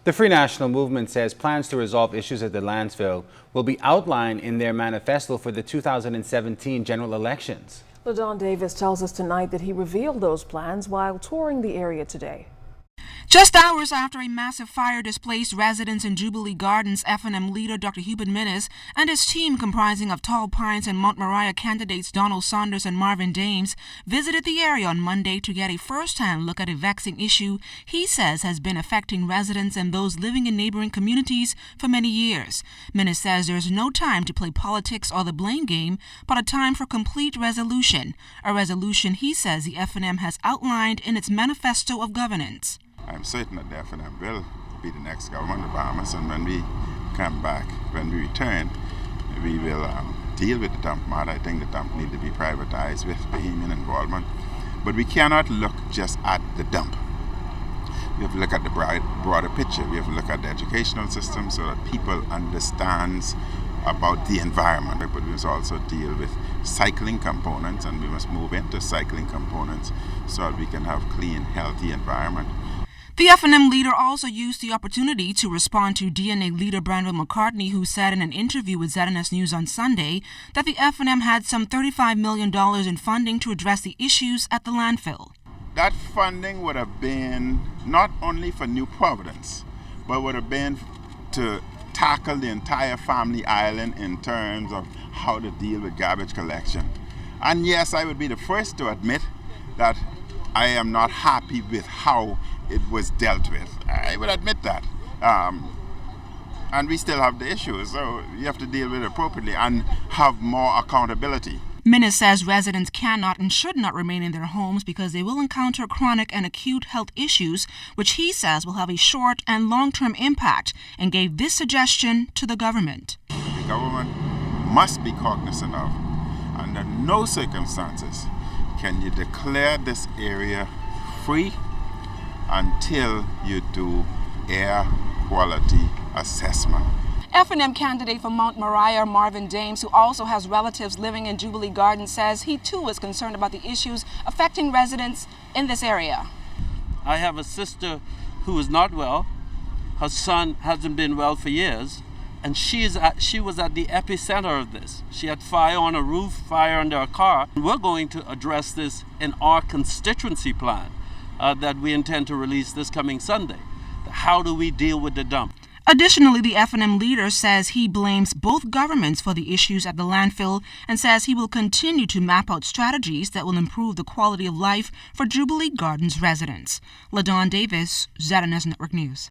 The Free National Movement says plans to resolve issues at the landfill will be outlined in their manifesto for the 2017 general elections. LaDon Davis tells us tonight that he revealed those plans while touring the area today. Just hours after a massive fire displaced residents in Jubilee Gardens, F.N.M leader Dr. Hubert Minnis and his team comprising of Tall Pines and Mount Moriah candidates Donald Saunders and Marvin Dames visited the area on Monday to get a first-hand look at a vexing issue he says has been affecting residents and those living in neighboring communities for many years. Minnis says there's no time to play politics or the blame game, but a time for complete resolution, a resolution he says the F.N.M has outlined in its manifesto of governance. I'm certain that the F.N.M will be the next government of Bahamas, and when we come back, when we return, we will deal with the dump matter. I think the dump needs to be privatized with Bahamian involvement. But we cannot look just at the dump. We have to look at the broader picture. We have to look at the educational system so that people understand about the environment. But we must also deal with cycling components, and we must move into cycling components so that we can have clean, healthy environment. The F.N.M leader also used the opportunity to respond to DNA leader Brandon McCartney, who said in an interview with ZNS News on Sunday that the F.N.M had some $35 million in funding to address the issues at the landfill. That funding would have been not only for New Providence, but would have been to tackle the entire family island in terms of how to deal with garbage collection. And yes, I would be the first to admit that I am not happy with how it was dealt with. I would admit that. And we still have the issues, so you have to deal with it appropriately and have more accountability. Minnis says residents cannot and should not remain in their homes because they will encounter chronic and acute health issues, which he says will have a short and long-term impact, and gave this suggestion to the government. The government must be cognizant of, under no circumstances can you declare this area free until you do air quality assessment. F.N.M candidate for Mount Moriah, Marvin Dames, who also has relatives living in Jubilee Gardens, says he too is concerned about the issues affecting residents in this area. I have a sister who is not well. Her son hasn't been well for years, and she was at the epicenter of this. She had fire on her roof, fire under her car. We're going to address this in our constituency plan that we intend to release this coming Sunday. How do we deal with the dump? Additionally, the F.N.M leader says he blames both governments for the issues at the landfill and says he will continue to map out strategies that will improve the quality of life for Jubilee Gardens residents. LaDon Davis, ZNS Network News.